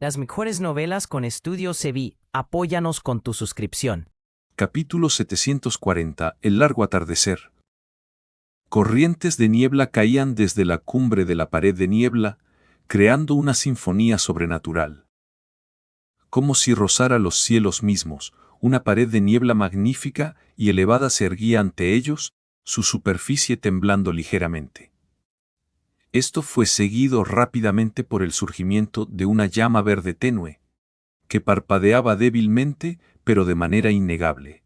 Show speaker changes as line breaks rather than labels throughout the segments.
Las mejores novelas con Estudio Cebi. Apóyanos con tu suscripción.
Capítulo 740. El largo atardecer. Corrientes de niebla caían desde la cumbre de la pared de niebla, creando una sinfonía sobrenatural. Como si rozara los cielos mismos, una pared de niebla magnífica y elevada se erguía ante ellos, su superficie temblando ligeramente. Esto fue seguido rápidamente por el surgimiento de una llama verde tenue, que parpadeaba débilmente, pero de manera innegable.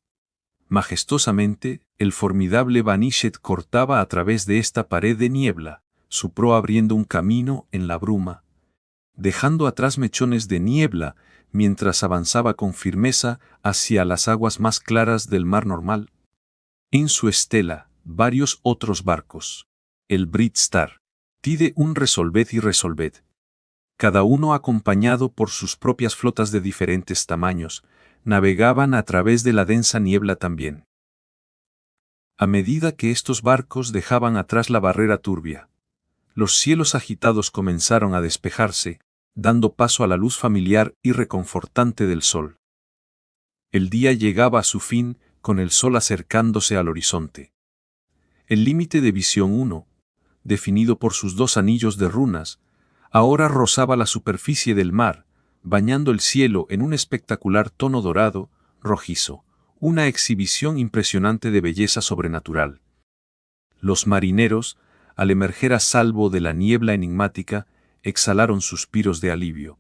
Majestuosamente, el formidable Vanishet cortaba a través de esta pared de niebla, su proa abriendo un camino en la bruma, dejando atrás mechones de niebla mientras avanzaba con firmeza hacia las aguas más claras del mar normal. En su estela, varios otros barcos. El Brit Star, Tide un Resolvet y Resolvet, cada uno acompañado por sus propias flotas de diferentes tamaños, navegaban a través de la densa niebla también. A medida que estos barcos dejaban atrás la barrera turbia, los cielos agitados comenzaron a despejarse, dando paso a la luz familiar y reconfortante del sol. El día llegaba a su fin, con el sol acercándose al horizonte. El límite de visión 1, definido por sus dos anillos de runas, ahora rozaba la superficie del mar, bañando el cielo en un espectacular tono dorado, rojizo, una exhibición impresionante de belleza sobrenatural. Los marineros, al emerger a salvo de la niebla enigmática, exhalaron suspiros de alivio.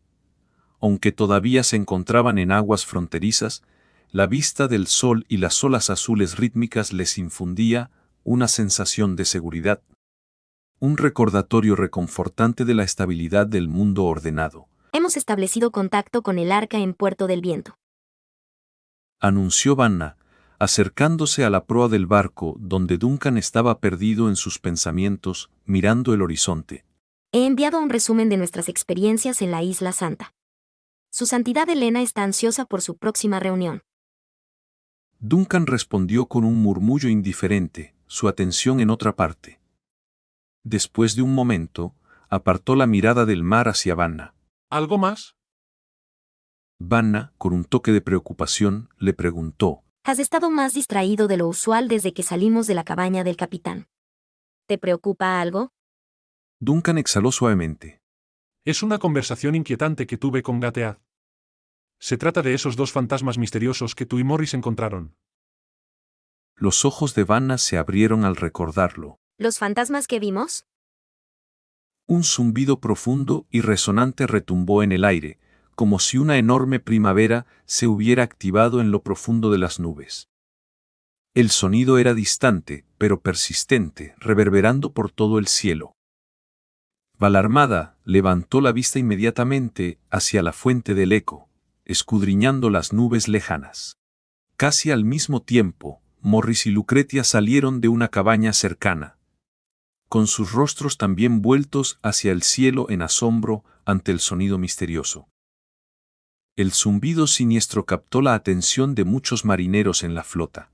Aunque todavía se encontraban en aguas fronterizas, la vista del sol y las olas azules rítmicas les infundía una sensación de seguridad. Un recordatorio reconfortante de la estabilidad del mundo ordenado.
Hemos establecido contacto con el arca en Puerto del Viento,
Anunció Vanna, acercándose a la proa del barco donde Duncan estaba perdido en sus pensamientos, mirando el horizonte.
He enviado un resumen de nuestras experiencias en la Isla Santa. Su Santidad Elena está ansiosa por su próxima reunión.
Duncan respondió con un murmullo indiferente, su atención en otra parte. Después de un momento, apartó la mirada del mar hacia Vanna.
¿Algo más?
Vanna, con un toque de preocupación, le preguntó.
Has estado más distraído de lo usual desde que salimos de la cabaña del capitán. ¿Te preocupa algo?
Duncan exhaló suavemente.
Es una conversación inquietante que tuve con Gatead. Se trata de esos dos fantasmas misteriosos que tú y Morris encontraron.
Los ojos de Vanna se abrieron al recordarlo.
¿Los fantasmas que vimos?
Un zumbido profundo y resonante retumbó en el aire, como si una enorme primavera se hubiera activado en lo profundo de las nubes. El sonido era distante, pero persistente, reverberando por todo el cielo. Valarmada levantó la vista inmediatamente hacia la fuente del eco, escudriñando las nubes lejanas. Casi al mismo tiempo, Morris y Lucretia salieron de una cabaña cercana, con sus rostros también vueltos hacia el cielo en asombro ante el sonido misterioso. El zumbido siniestro captó la atención de muchos marineros en la flota.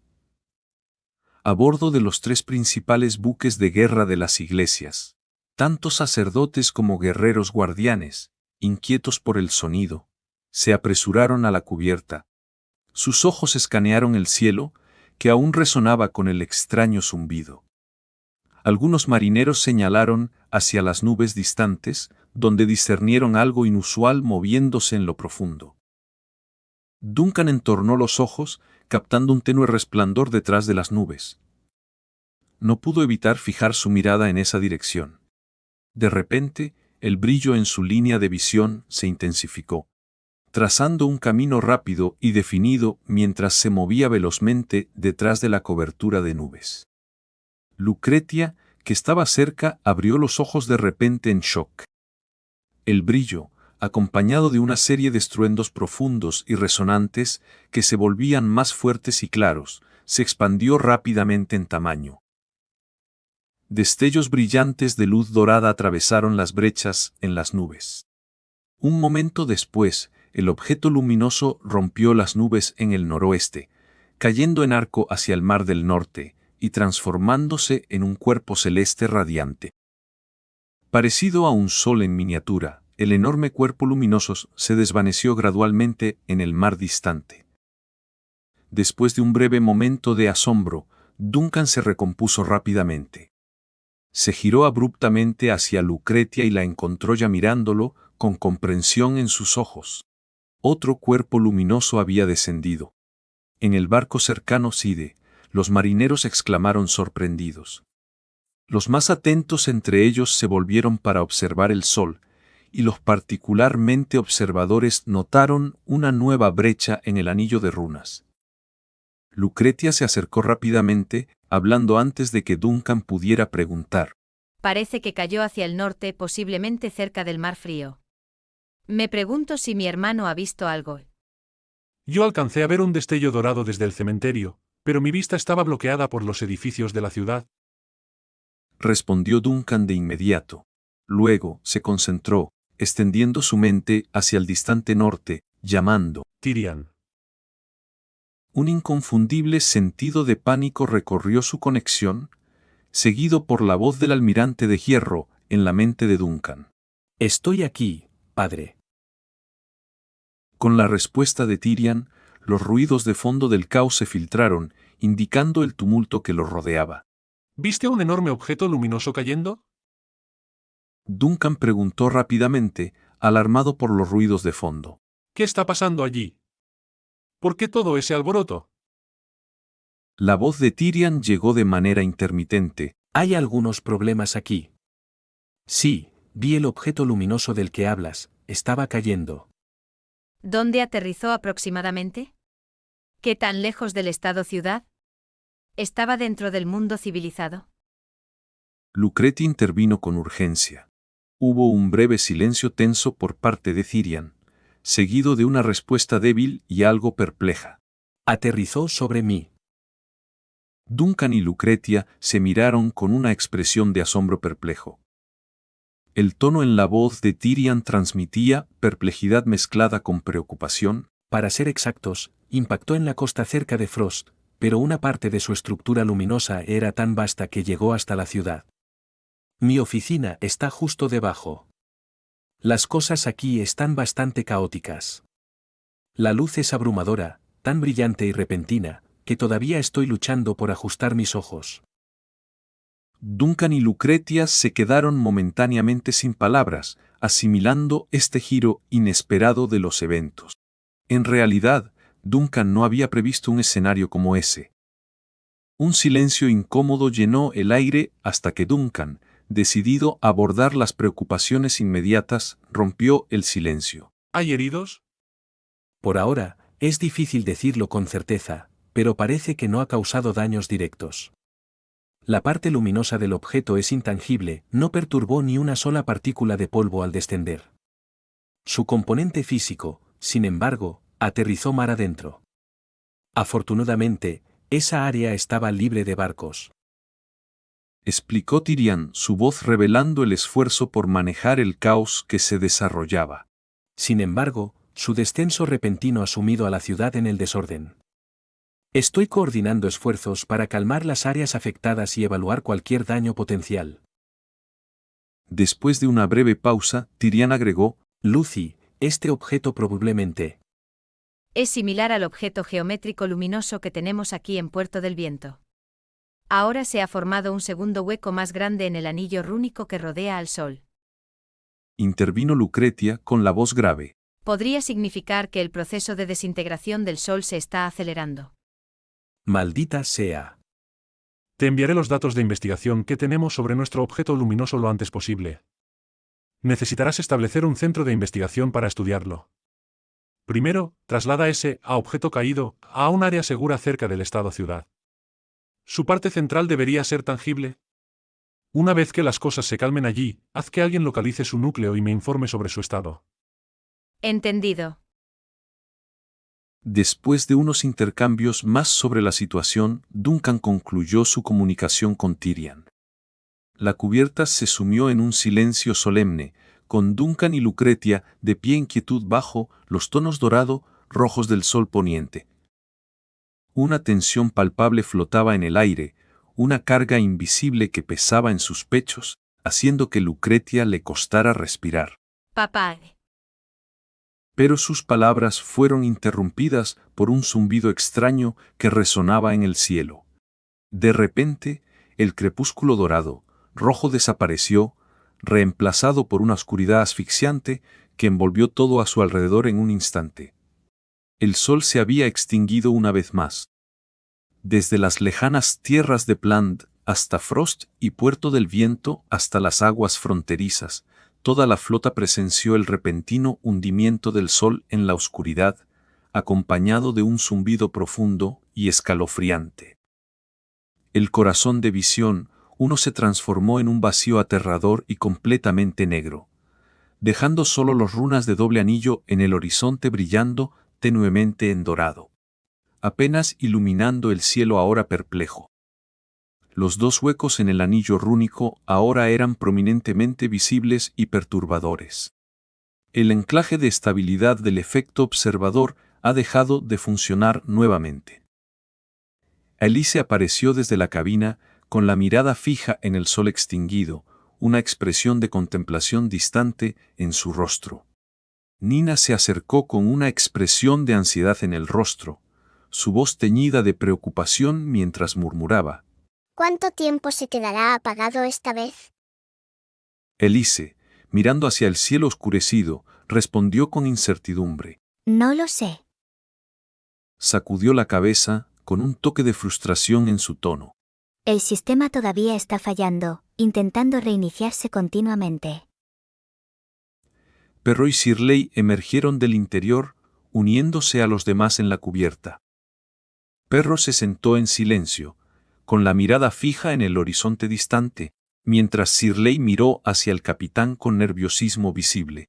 A bordo de los tres principales buques de guerra de las iglesias, tanto sacerdotes como guerreros guardianes, inquietos por el sonido, se apresuraron a la cubierta. Sus ojos escanearon el cielo, que aún resonaba con el extraño zumbido. Algunos marineros señalaron hacia las nubes distantes, donde discernieron algo inusual moviéndose en lo profundo. Duncan entornó los ojos, captando un tenue resplandor detrás de las nubes. No pudo evitar fijar su mirada en esa dirección. De repente, el brillo en su línea de visión se intensificó, trazando un camino rápido y definido mientras se movía velozmente detrás de la cobertura de nubes. Lucretia, que estaba cerca, abrió los ojos de repente en shock. El brillo, acompañado de una serie de estruendos profundos y resonantes que se volvían más fuertes y claros, se expandió rápidamente en tamaño. Destellos brillantes de luz dorada atravesaron las brechas en las nubes. Un momento después, el objeto luminoso rompió las nubes en el noroeste, cayendo en arco hacia el mar del norte y transformándose en un cuerpo celeste radiante. Parecido a un sol en miniatura, el enorme cuerpo luminoso se desvaneció gradualmente en el mar distante. Después de un breve momento de asombro, Duncan se recompuso rápidamente. Se giró abruptamente hacia Lucretia y la encontró ya mirándolo, con comprensión en sus ojos. Otro cuerpo luminoso había descendido. En el barco cercano Side, los marineros exclamaron sorprendidos. Los más atentos entre ellos se volvieron para observar el sol, y los particularmente observadores notaron una nueva brecha en el anillo de runas. Lucretia se acercó rápidamente, hablando antes de que Duncan pudiera preguntar.
Parece que cayó hacia el norte, posiblemente cerca del Mar Frío. Me pregunto si mi hermano ha visto algo.
Yo alcancé a ver un destello dorado desde el cementerio, pero mi vista estaba bloqueada por los edificios de la ciudad.
Respondió Duncan de inmediato. Luego se concentró, extendiendo su mente hacia el distante norte, llamando.
Tyrian.
Un inconfundible sentido de pánico recorrió su conexión, seguido por la voz del almirante de hierro en la mente de Duncan.
Estoy aquí, padre.
Con la respuesta de Tyrian, los ruidos de fondo del caos se filtraron, indicando el tumulto que los rodeaba.
¿Viste un enorme objeto luminoso cayendo?
Duncan preguntó rápidamente, alarmado por los ruidos de fondo.
¿Qué está pasando allí? ¿Por qué todo ese alboroto?
La voz de Tyrian llegó de manera intermitente.
Hay algunos problemas aquí. Sí, vi el objeto luminoso del que hablas, estaba cayendo.
¿Dónde aterrizó aproximadamente? ¿Qué tan lejos del estado-ciudad? ¿Estaba dentro del mundo civilizado?
Lucretia intervino con urgencia. Hubo un breve silencio tenso por parte de Tyrian, seguido de una respuesta débil y algo perpleja.
Aterrizó sobre mí.
Duncan y Lucretia se miraron con una expresión de asombro perplejo. El tono en la voz de Tyrian transmitía perplejidad mezclada con preocupación.
Para ser exactos, impactó en la costa cerca de Frost, pero una parte de su estructura luminosa era tan vasta que llegó hasta la ciudad. Mi oficina está justo debajo. Las cosas aquí están bastante caóticas. La luz es abrumadora, tan brillante y repentina, que todavía estoy luchando por ajustar mis ojos.
Duncan y Lucretia se quedaron momentáneamente sin palabras, asimilando este giro inesperado de los eventos. En realidad, Duncan no había previsto un escenario como ese. Un silencio incómodo llenó el aire hasta que Duncan, decidido a abordar las preocupaciones inmediatas, rompió el silencio.
¿Hay heridos?
Por ahora, es difícil decirlo con certeza, pero parece que no ha causado daños directos. La parte luminosa del objeto es intangible, no perturbó ni una sola partícula de polvo al descender. Su componente físico, sin embargo, aterrizó mar adentro. Afortunadamente, esa área estaba libre de barcos.
Explicó Tyrian, su voz revelando el esfuerzo por manejar el caos que se desarrollaba.
Sin embargo, su descenso repentino ha sumido a la ciudad en el desorden. Estoy coordinando esfuerzos para calmar las áreas afectadas y evaluar cualquier daño potencial.
Después de una breve pausa, Tyrian agregó,
Lucy, este objeto probablemente
Es similar al objeto geométrico luminoso que tenemos aquí en Puerto del Viento. Ahora se ha formado un segundo hueco más grande en el anillo rúnico que rodea al Sol.
Intervino Lucretia con la voz grave.
Podría significar que el proceso de desintegración del Sol se está acelerando.
Maldita sea.
Te enviaré los datos de investigación que tenemos sobre nuestro objeto luminoso lo antes posible. Necesitarás establecer un centro de investigación para estudiarlo. Primero, traslada ese objeto caído a un área segura cerca del estado-ciudad. Su parte central debería ser tangible. Una vez que las cosas se calmen allí, haz que alguien localice su núcleo y me informe sobre su estado.
Entendido.
Después de unos intercambios más sobre la situación, Duncan concluyó su comunicación con Tyrian. La cubierta se sumió en un silencio solemne, con Duncan y Lucretia de pie en quietud bajo los tonos dorado-rojos del sol poniente. Una tensión palpable flotaba en el aire, una carga invisible que pesaba en sus pechos, haciendo que Lucretia le costara respirar.
Papá.
Pero sus palabras fueron interrumpidas por un zumbido extraño que resonaba en el cielo. De repente, el crepúsculo dorado, rojo desapareció, reemplazado por una oscuridad asfixiante que envolvió todo a su alrededor en un instante. El sol se había extinguido una vez más. Desde las lejanas tierras de Plant hasta Frost y Puerto del Viento hasta las aguas fronterizas, toda la flota presenció el repentino hundimiento del sol en la oscuridad, acompañado de un zumbido profundo y escalofriante. El corazón de Visión, uno se transformó en un vacío aterrador y completamente negro, dejando solo las runas de doble anillo en el horizonte brillando tenuemente en dorado, apenas iluminando el cielo ahora perplejo. Los dos huecos en el anillo rúnico ahora eran prominentemente visibles y perturbadores. El anclaje de estabilidad del efecto observador ha dejado de funcionar nuevamente. Alice apareció desde la cabina, con la mirada fija en el sol extinguido, una expresión de contemplación distante en su rostro. Nina se acercó con una expresión de ansiedad en el rostro, su voz teñida de preocupación mientras murmuraba:
¿Cuánto tiempo se quedará apagado esta vez?
Alice, mirando hacia el cielo oscurecido, respondió con incertidumbre.
No lo sé.
Sacudió la cabeza, con un toque de frustración en su tono.
El sistema todavía está fallando, intentando reiniciarse continuamente.
Perro y Shirley emergieron del interior, uniéndose a los demás en la cubierta. Perro se sentó en silencio, con la mirada fija en el horizonte distante, mientras Shirley miró hacia el capitán con nerviosismo visible.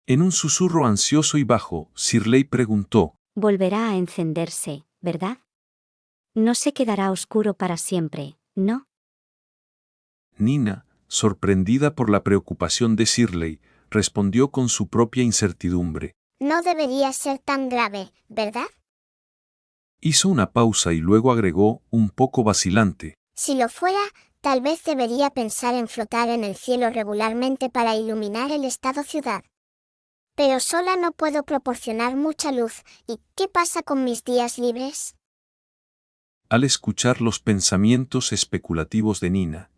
En un susurro ansioso y bajo, Shirley preguntó:
Volverá a encenderse, ¿verdad? No se quedará oscuro para siempre, ¿no?
Nina, sorprendida por la preocupación de Shirley, respondió con su propia incertidumbre.
No debería ser tan grave, ¿verdad?
Hizo una pausa y luego agregó, un poco vacilante:
Si lo fuera, tal vez debería pensar en flotar en el cielo regularmente para iluminar el estado ciudad. Pero sola no puedo proporcionar mucha luz, ¿y qué pasa con mis días libres?
Al escuchar los pensamientos especulativos de Nina,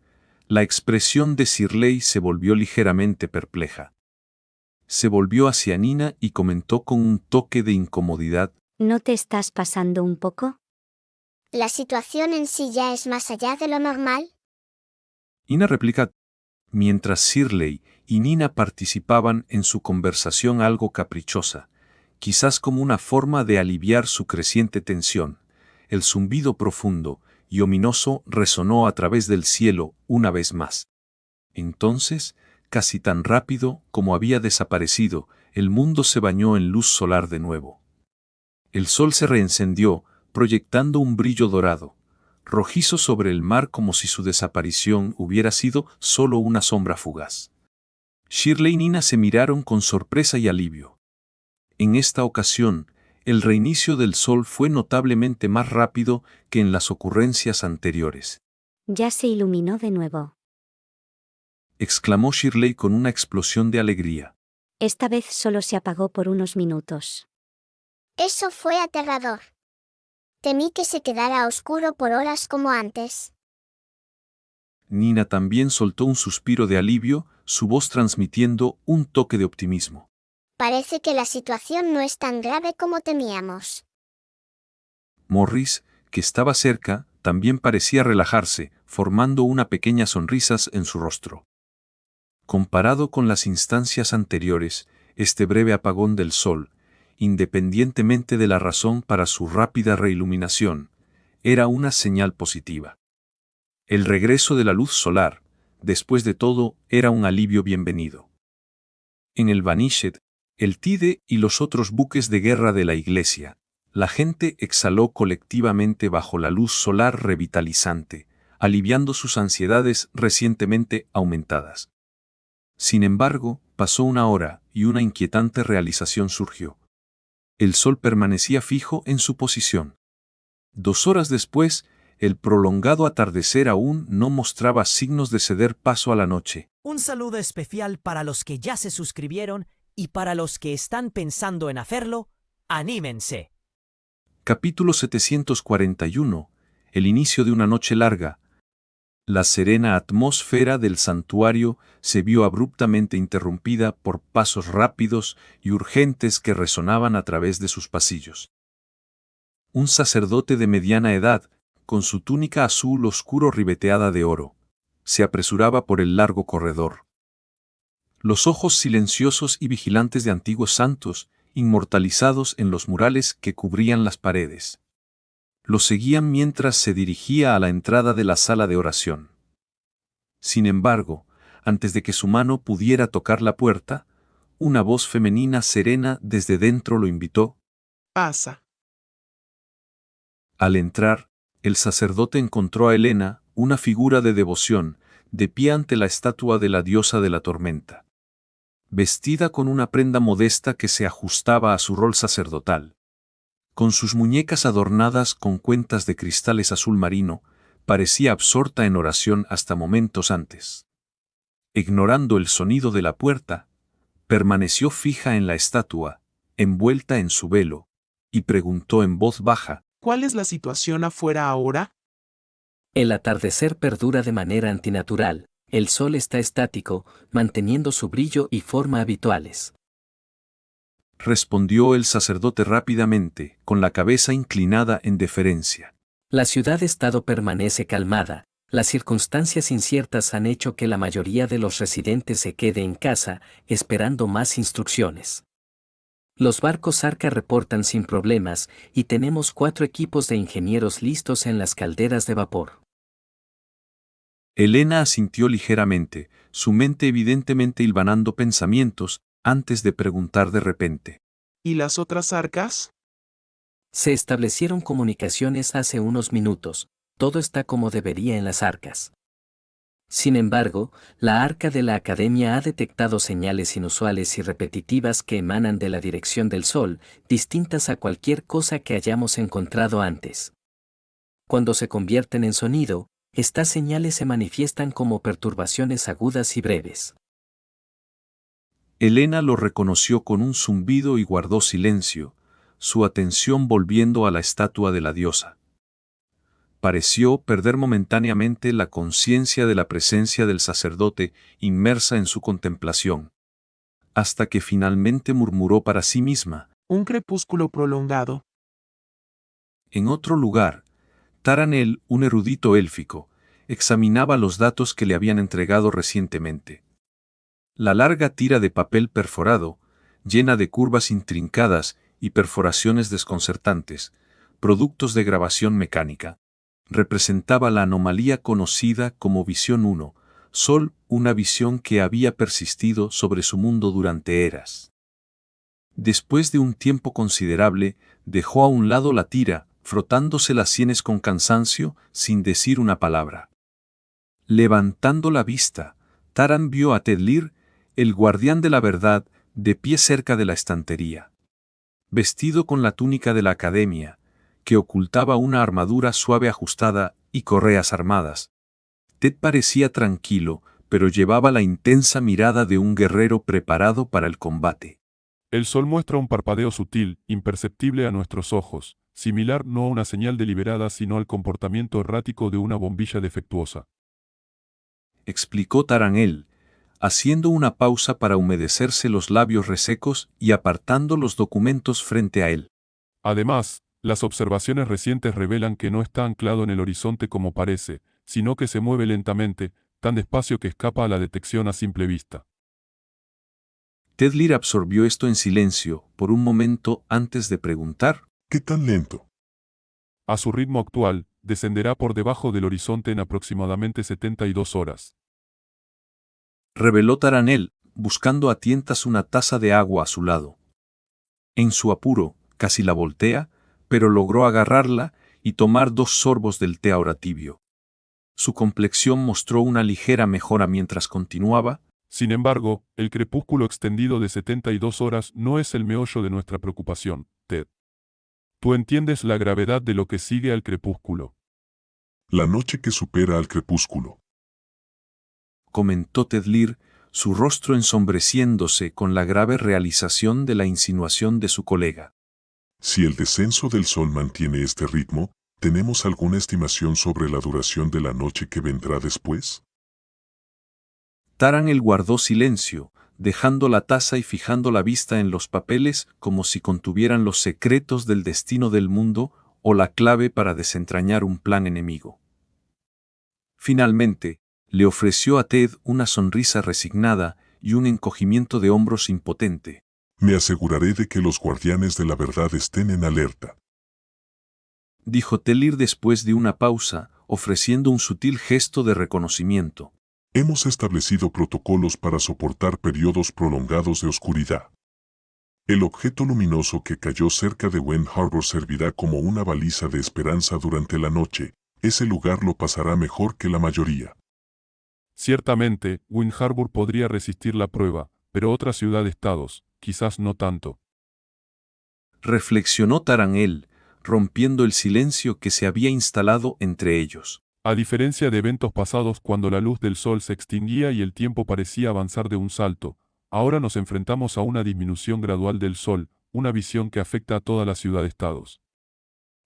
la expresión de Shirley se volvió ligeramente perpleja. Se volvió hacia Nina y comentó con un toque de incomodidad:
¿No te estás pasando un poco?
¿La situación en sí ya es más allá de lo normal?
Nina replica, mientras Shirley y Nina participaban en su conversación algo caprichosa, quizás como una forma de aliviar su creciente tensión. El zumbido profundo y ominoso resonó a través del cielo una vez más. Entonces, casi tan rápido como había desaparecido, el mundo se bañó en luz solar de nuevo. El sol se reencendió, proyectando un brillo dorado, rojizo sobre el mar, como si su desaparición hubiera sido solo una sombra fugaz. Shirley y Nina se miraron con sorpresa y alivio. En esta ocasión, el reinicio del sol fue notablemente más rápido que en las ocurrencias anteriores.
Ya se iluminó de nuevo.
Exclamó Shirley con una explosión de alegría.
Esta vez solo se apagó por unos minutos.
Eso fue aterrador. Temí que se quedara oscuro por horas como antes.
Nina también soltó un suspiro de alivio, su voz transmitiendo un toque de optimismo.
Parece que la situación no es tan grave como temíamos.
Morris, que estaba cerca, también parecía relajarse, formando una pequeña sonrisa en su rostro. Comparado con las instancias anteriores, este breve apagón del sol, independientemente de la razón para su rápida reiluminación, era una señal positiva. El regreso de la luz solar, después de todo, era un alivio bienvenido. En el Vanished, el Tide y los otros buques de guerra de la Iglesia, la gente exhaló colectivamente bajo la luz solar revitalizante, aliviando sus ansiedades recientemente aumentadas. Sin embargo, pasó una hora y una inquietante realización surgió. El sol permanecía fijo en su posición. 2 horas después, El prolongado atardecer aún no mostraba signos de ceder paso a la noche.
Un saludo especial para los que ya se suscribieron y para los que están pensando en hacerlo, ¡anímense!
Capítulo 741. El inicio de una noche larga. La serena atmósfera del santuario se vio abruptamente interrumpida por pasos rápidos y urgentes que resonaban a través de sus pasillos. Un sacerdote de mediana edad, con su túnica azul oscuro ribeteada de oro, se apresuraba por el largo corredor. Los ojos silenciosos y vigilantes de antiguos santos, inmortalizados en los murales que cubrían las paredes, lo seguían mientras se dirigía a la entrada de la sala de oración. Sin embargo, antes de que su mano pudiera tocar la puerta, una voz femenina serena desde dentro lo invitó.
Pasa.
Al entrar, el sacerdote encontró a Helena, una figura de devoción, de pie ante la estatua de la diosa de la tormenta. Vestida con una prenda modesta que se ajustaba a su rol sacerdotal. Con sus muñecas adornadas con cuentas de cristales azul marino, parecía absorta en oración hasta momentos antes. Ignorando el sonido de la puerta, permaneció fija en la estatua, envuelta en su velo, y preguntó en voz baja:
¿Cuál es la situación afuera ahora?
El atardecer perdura de manera antinatural, el sol está estático, manteniendo su brillo y forma habituales.
Respondió el sacerdote rápidamente, con la cabeza inclinada en deferencia.
La ciudad-estado permanece calmada, las circunstancias inciertas han hecho que la mayoría de los residentes se quede en casa, esperando más instrucciones. Los barcos Arca reportan sin problemas y tenemos 4 equipos de ingenieros listos en las calderas de vapor.
Helena asintió ligeramente, su mente evidentemente hilvanando pensamientos, antes de preguntar de repente:
¿Y las otras arcas?
Se establecieron comunicaciones hace unos minutos, todo está como debería en las arcas. Sin embargo, la arca de la Academia ha detectado señales inusuales y repetitivas que emanan de la dirección del Sol, distintas a cualquier cosa que hayamos encontrado antes. Cuando se convierten en sonido, estas señales se manifiestan como perturbaciones agudas y breves.
Helena lo reconoció con un zumbido y guardó silencio, su atención volviendo a la estatua de la diosa. Pareció perder momentáneamente la conciencia de la presencia del sacerdote inmersa en su contemplación, hasta que finalmente murmuró para sí misma:
Un crepúsculo prolongado.
En otro lugar, Taranel, un erudito élfico, examinaba los datos que le habían entregado recientemente. La larga tira de papel perforado, llena de curvas intrincadas y perforaciones desconcertantes, productos de grabación mecánica, representaba la anomalía conocida como Visión 1, Sol, una visión que había persistido sobre su mundo durante eras. Después de un tiempo considerable, dejó a un lado la tira, frotándose las sienes con cansancio, sin decir una palabra. Levantando la vista, Taran vio a Tedlir, el guardián de la verdad, de pie cerca de la estantería. Vestido con la túnica de la Academia, que ocultaba una armadura suave ajustada y correas armadas. Ted parecía tranquilo, pero llevaba la intensa mirada de un guerrero preparado para el combate.
El sol muestra un parpadeo sutil, imperceptible a nuestros ojos, similar no a una señal deliberada sino al comportamiento errático de una bombilla defectuosa.
Explicó Taranel, haciendo una pausa para humedecerse los labios resecos y apartando los documentos frente a él.
Además, las observaciones recientes revelan que no está anclado en el horizonte como parece, sino que se mueve lentamente, tan despacio que escapa a la detección a simple vista.
Tedlir absorbió esto en silencio por un momento antes de preguntar:
¿Qué tan lento?
A su ritmo actual, descenderá por debajo del horizonte en aproximadamente 72 horas.
Reveló Taranel, buscando a tientas una taza de agua a su lado. En su apuro, casi la voltea, pero logró agarrarla y tomar 2 sorbos del té ahora tibio. Su complexión mostró una ligera mejora mientras continuaba:
Sin embargo, el crepúsculo extendido de 72 horas no es el meollo de nuestra preocupación, Ted. Tú entiendes la gravedad de lo que sigue al crepúsculo.
La noche que supera al crepúsculo.
Comentó Ted Lear, su rostro ensombreciéndose con la grave realización de la insinuación de su colega.
Si el descenso del sol mantiene este ritmo, ¿tenemos alguna estimación sobre la duración de la noche que vendrá después?
Taran guardó silencio, dejando la taza y fijando la vista en los papeles como si contuvieran los secretos del destino del mundo o la clave para desentrañar un plan enemigo. Finalmente, le ofreció a Ted una sonrisa resignada y un encogimiento de hombros impotente.
Me aseguraré de que los guardianes de la verdad estén en alerta,
dijo Ted Lear después de una pausa, ofreciendo un sutil gesto de reconocimiento.
Hemos establecido protocolos para soportar periodos prolongados de oscuridad. El objeto luminoso que cayó cerca de Wind Harbor servirá como una baliza de esperanza durante la noche. Ese lugar lo pasará mejor que la mayoría.
Ciertamente, Wind Harbor podría resistir la prueba, pero otras ciudades-estados, quizás no tanto.
Reflexionó Taran, rompiendo el silencio que se había instalado entre ellos.
A diferencia de eventos pasados cuando la luz del sol se extinguía y el tiempo parecía avanzar de un salto, ahora nos enfrentamos a una disminución gradual del sol, una visión que afecta a toda la ciudad-estados.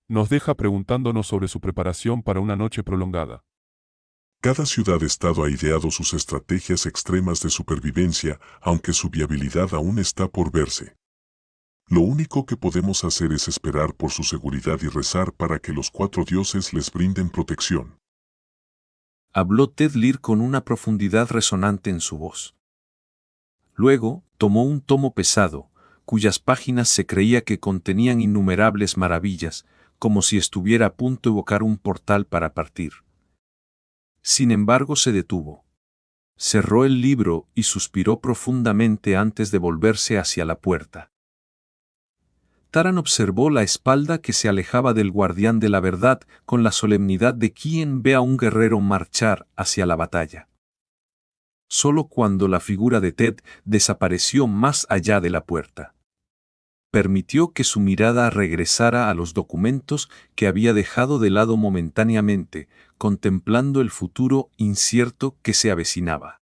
Nos deja preguntándonos sobre su preparación para una noche prolongada.
Cada ciudad-estado ha ideado sus estrategias extremas de supervivencia, aunque su viabilidad aún está por verse. Lo único que podemos hacer es esperar por su seguridad y rezar para que los 4 dioses les brinden protección.
Habló Ted Lear con una profundidad resonante en su voz. Luego, tomó un tomo pesado, cuyas páginas se creía que contenían innumerables maravillas, como si estuviera a punto de evocar un portal para partir. Sin embargo, se detuvo. Cerró el libro y suspiró profundamente antes de volverse hacia la puerta. Taran observó la espalda que se alejaba del guardián de la verdad con la solemnidad de quien ve a un guerrero marchar hacia la batalla. Solo cuando la figura de Ted desapareció más allá de la puerta, permitió que su mirada regresara a los documentos que había dejado de lado momentáneamente, contemplando el futuro incierto que se avecinaba.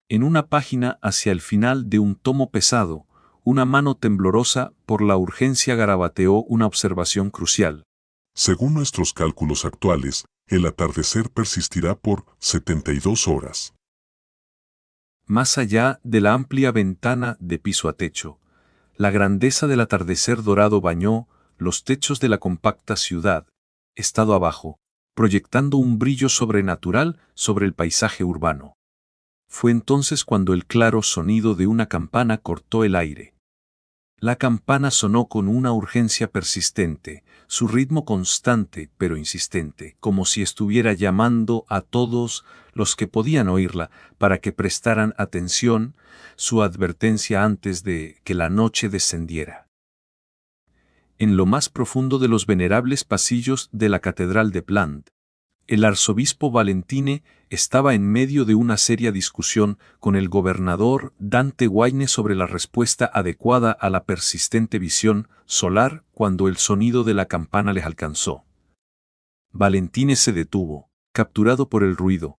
En una página hacia el final de un tomo pesado, una mano temblorosa por la urgencia garabateó una observación crucial.
Según nuestros cálculos actuales, el atardecer persistirá por 72 horas.
Más allá de la amplia ventana de piso a techo, la grandeza del atardecer dorado bañó los techos de la compacta ciudad, estado abajo, proyectando un brillo sobrenatural sobre el paisaje urbano. Fue entonces cuando el claro sonido de una campana cortó el aire. La campana sonó con una urgencia persistente, su ritmo constante pero insistente, como si estuviera llamando a todos los que podían oírla para que prestaran atención, su advertencia antes de que la noche descendiera. En lo más profundo de los venerables pasillos de la Catedral de Plant, el arzobispo Valentine estaba en medio de una seria discusión con el gobernador Dante Wayne sobre la respuesta adecuada a la persistente visión solar cuando el sonido de la campana les alcanzó. Valentine se detuvo, capturado por el ruido.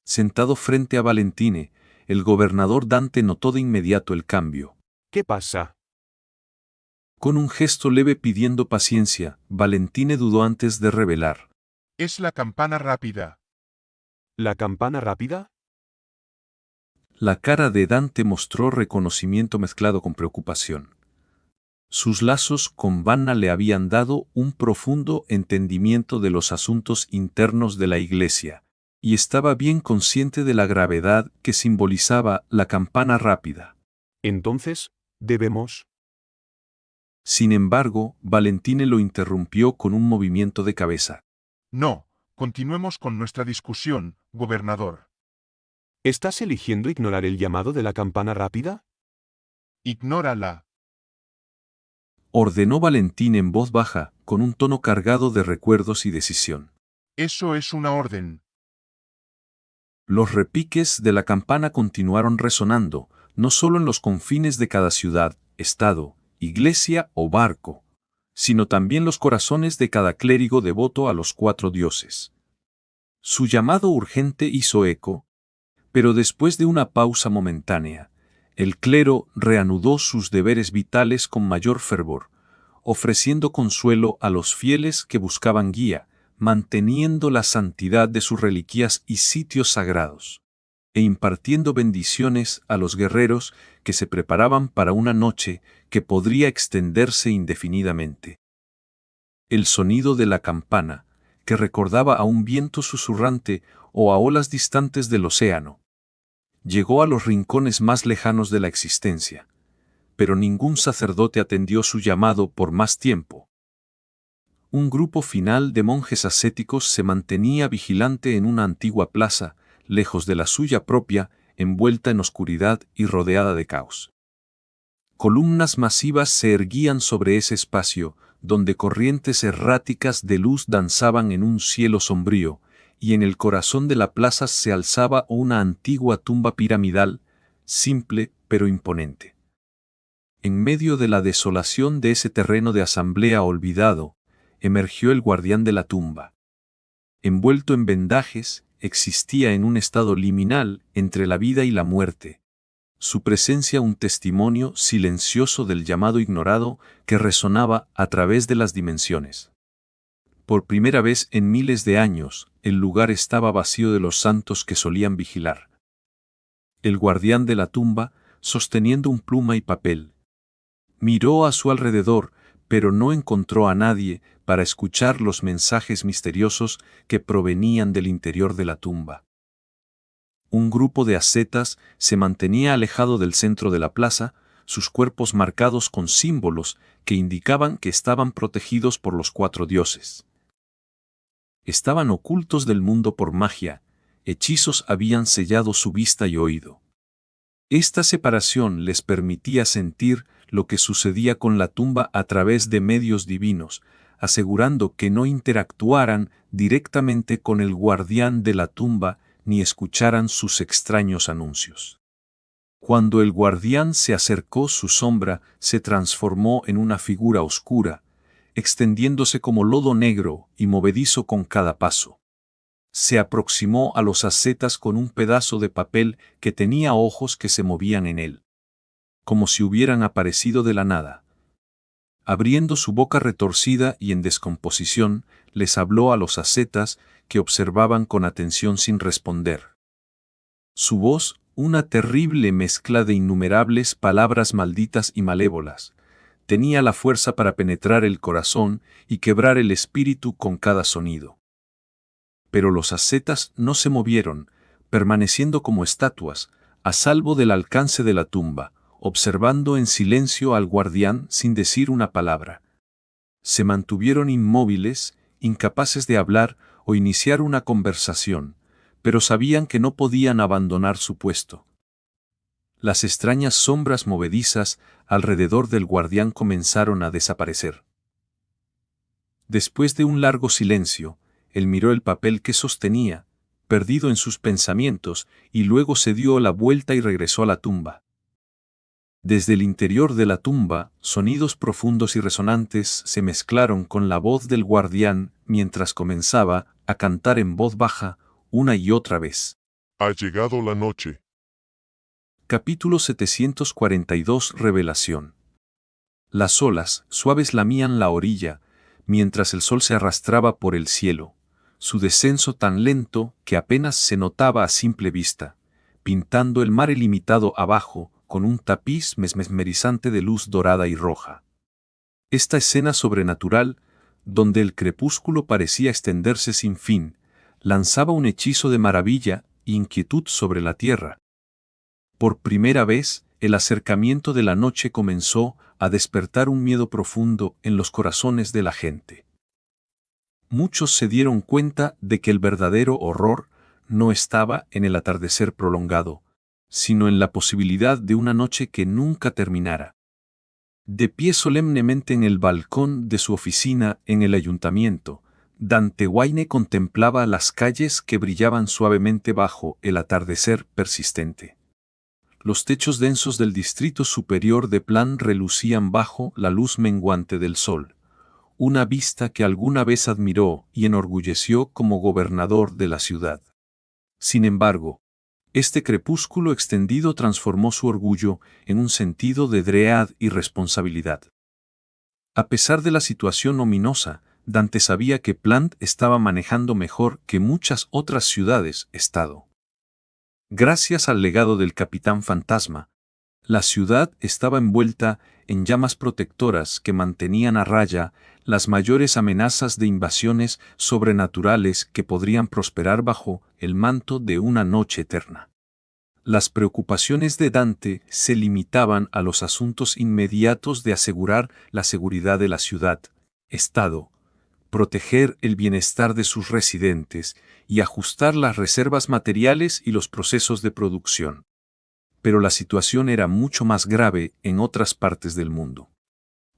Sentado frente a Valentine, el gobernador Dante notó de inmediato el cambio.
¿Qué pasa?
Con un gesto leve pidiendo paciencia, Valentine dudó antes de revelar.
Es la campana rápida.
¿La campana rápida?
La cara de Dante mostró reconocimiento mezclado con preocupación. Sus lazos con Vanna le habían dado un profundo entendimiento de los asuntos internos de la Iglesia, y estaba bien consciente de la gravedad que simbolizaba la campana rápida.
Entonces, debemos...
Sin embargo, Valentine lo interrumpió con un movimiento de cabeza.
No, continuemos con nuestra discusión, gobernador.
¿Estás eligiendo ignorar el llamado de la campana rápida?
Ignórala.
Ordenó Valentine en voz baja, con un tono cargado de recuerdos y decisión.
Eso es una orden.
Los repiques de la campana continuaron resonando, no solo en los confines de cada ciudad, estado, iglesia o barco, sino también los corazones de cada clérigo devoto a los 4 dioses. Su llamado urgente hizo eco, pero después de una pausa momentánea, el clero reanudó sus deberes vitales con mayor fervor, ofreciendo consuelo a los fieles que buscaban guía, manteniendo la santidad de sus reliquias y sitios sagrados, e impartiendo bendiciones a los guerreros que se preparaban para una noche que podría extenderse indefinidamente. El sonido de la campana, que recordaba a un viento susurrante o a olas distantes del océano, llegó a los rincones más lejanos de la existencia, pero ningún sacerdote atendió su llamado por más tiempo. Un grupo final de monjes ascéticos se mantenía vigilante en una antigua plaza, lejos de la suya propia, envuelta en oscuridad y rodeada de caos. Columnas masivas se erguían sobre ese espacio, donde corrientes erráticas de luz danzaban en un cielo sombrío, y en el corazón de la plaza se alzaba una antigua tumba piramidal, simple pero imponente. En medio de la desolación de ese terreno de asamblea olvidado, emergió el guardián de la tumba. Envuelto en vendajes, existía en un estado liminal entre la vida y la muerte. Su presencia un testimonio silencioso del llamado ignorado que resonaba a través de las dimensiones. Por primera vez en miles de años, el lugar estaba vacío de los santos que solían vigilar. El guardián de la tumba, sosteniendo un pluma y papel, miró a su alrededor, pero no encontró a nadie para escuchar los mensajes misteriosos que provenían del interior de la tumba. Un grupo de ascetas se mantenía alejado del centro de la plaza, sus cuerpos marcados con símbolos que indicaban que estaban protegidos por los 4 dioses. Estaban ocultos del mundo por magia, hechizos habían sellado su vista y oído. Esta separación les permitía sentir lo que sucedía con la tumba a través de medios divinos, asegurando que no interactuaran directamente con el guardián de la tumba ni escucharan sus extraños anuncios. Cuando el guardián se acercó, su sombra se transformó en una figura oscura, extendiéndose como lodo negro y movedizo con cada paso. Se aproximó a los ascetas con un pedazo de papel que tenía ojos que se movían en él, como si hubieran aparecido de la nada. Abriendo su boca retorcida y en descomposición, les habló a los ascetas que observaban con atención sin responder. Su voz, una terrible mezcla de innumerables palabras malditas y malévolas, tenía la fuerza para penetrar el corazón y quebrar el espíritu con cada sonido. Pero los ascetas no se movieron, permaneciendo como estatuas, a salvo del alcance de la tumba, observando en silencio al guardián sin decir una palabra. Se mantuvieron inmóviles, incapaces de hablar o iniciar una conversación, pero sabían que no podían abandonar su puesto. Las extrañas sombras movedizas alrededor del guardián comenzaron a desaparecer. Después de un largo silencio, él miró el papel que sostenía, perdido en sus pensamientos, y luego se dio la vuelta y regresó a la tumba. Desde el interior de la tumba, sonidos profundos y resonantes se mezclaron con la voz del guardián mientras comenzaba a cantar en voz baja una y otra vez.
Ha llegado la noche.
Capítulo 742 Revelación. Las olas suaves lamían la orilla, mientras el sol se arrastraba por el cielo, su descenso tan lento que apenas se notaba a simple vista, pintando el mar ilimitado abajo con un tapiz mesmerizante de luz dorada y roja. Esta escena sobrenatural, donde el crepúsculo parecía extenderse sin fin, lanzaba un hechizo de maravilla e inquietud sobre la tierra. Por primera vez, el acercamiento de la noche comenzó a despertar un miedo profundo en los corazones de la gente. Muchos se dieron cuenta de que el verdadero horror no estaba en el atardecer prolongado, sino en la posibilidad de una noche que nunca terminara. De pie solemnemente en el balcón de su oficina en el ayuntamiento, Dante Wayne contemplaba las calles que brillaban suavemente bajo el atardecer persistente. Los techos densos del distrito superior de Plan relucían bajo la luz menguante del sol, una vista que alguna vez admiró y enorgulleció como gobernador de la ciudad. Sin embargo, este crepúsculo extendido transformó su orgullo en un sentido de dread y responsabilidad. A pesar de la situación ominosa, Dante sabía que Plant estaba manejando mejor que muchas otras ciudades-estado. Gracias al legado del Capitán Fantasma, la ciudad estaba envuelta en llamas protectoras que mantenían a raya las mayores amenazas de invasiones sobrenaturales que podrían prosperar bajo el manto de una noche eterna. Las preocupaciones de Dante se limitaban a los asuntos inmediatos de asegurar la seguridad de la ciudad-estado, proteger el bienestar de sus residentes y ajustar las reservas materiales y los procesos de producción. Pero la situación era mucho más grave en otras partes del mundo.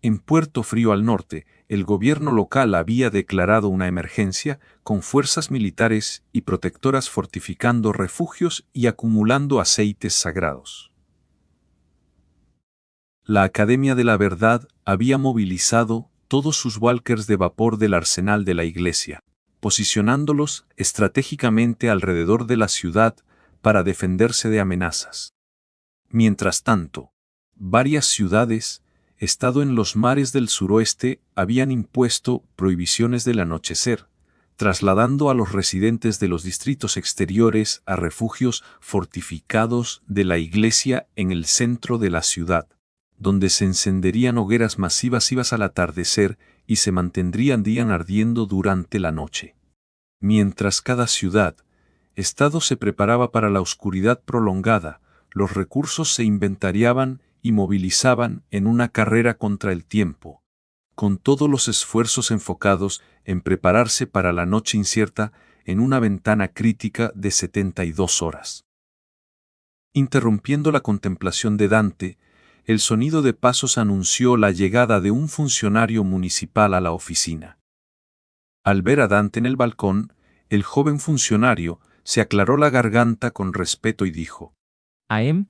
En Puerto Frío al norte, el gobierno local había declarado una emergencia con fuerzas militares y protectoras fortificando refugios y acumulando aceites sagrados. La Academia de la Verdad había movilizado todos sus walkers de vapor del arsenal de la iglesia, posicionándolos estratégicamente alrededor de la ciudad para defenderse de amenazas. Mientras tanto, varias ciudades-estado en los mares del suroeste habían impuesto prohibiciones del anochecer, trasladando a los residentes de los distritos exteriores a refugios fortificados de la iglesia en el centro de la ciudad, donde se encenderían hogueras masivas al atardecer y se mantendrían ardiendo durante la noche. Mientras cada ciudad-estado se preparaba para la oscuridad prolongada, los recursos se inventariaban y movilizaban en una carrera contra el tiempo, con todos los esfuerzos enfocados en prepararse para la noche incierta en una ventana crítica de 72 horas. Interrumpiendo la contemplación de Dante, el sonido de pasos anunció la llegada de un funcionario municipal a la oficina. Al ver a Dante en el balcón, el joven funcionario se aclaró la garganta con respeto y dijo: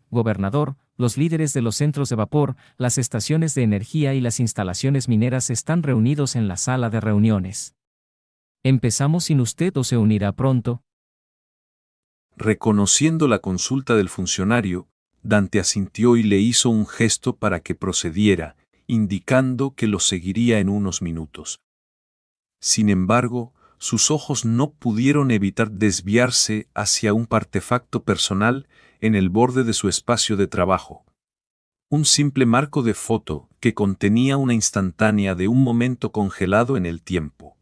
Gobernador, los líderes de los centros de vapor, las estaciones de energía y las instalaciones mineras están reunidos en la sala de reuniones. ¿Empezamos sin usted o se unirá pronto?
Reconociendo la consulta del funcionario, Dante asintió y le hizo un gesto para que procediera, indicando que lo seguiría en unos minutos. Sin embargo, sus ojos no pudieron evitar desviarse hacia un artefacto personal en el borde de su espacio de trabajo. Un simple marco de foto que contenía una instantánea de un momento congelado en el tiempo.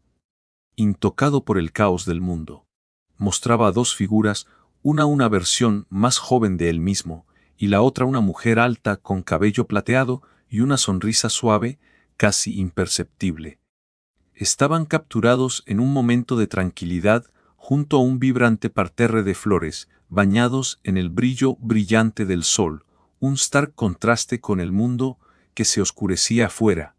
Intocado por el caos del mundo, mostraba a dos figuras, una versión más joven de él mismo, y la otra una mujer alta con cabello plateado y una sonrisa suave, casi imperceptible. Estaban capturados en un momento de tranquilidad junto a un vibrante parterre de flores, bañados en el brillo brillante del sol, un stark contraste con el mundo que se oscurecía afuera.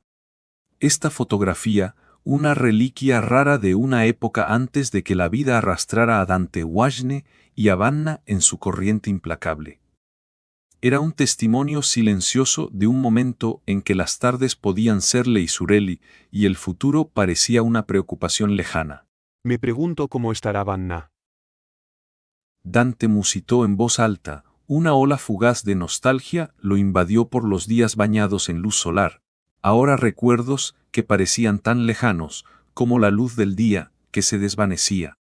Esta fotografía, una reliquia rara de una época antes de que la vida arrastrara a Dante Wajne y a Vanna en su corriente implacable. Era un testimonio silencioso de un momento en que las tardes podían ser leisureli y el futuro parecía una preocupación lejana.
Me pregunto cómo estará Vanna.
Dante musitó en voz alta, una ola fugaz de nostalgia lo invadió por los días bañados en luz solar, ahora recuerdos que parecían tan lejanos como la luz del día que se desvanecía.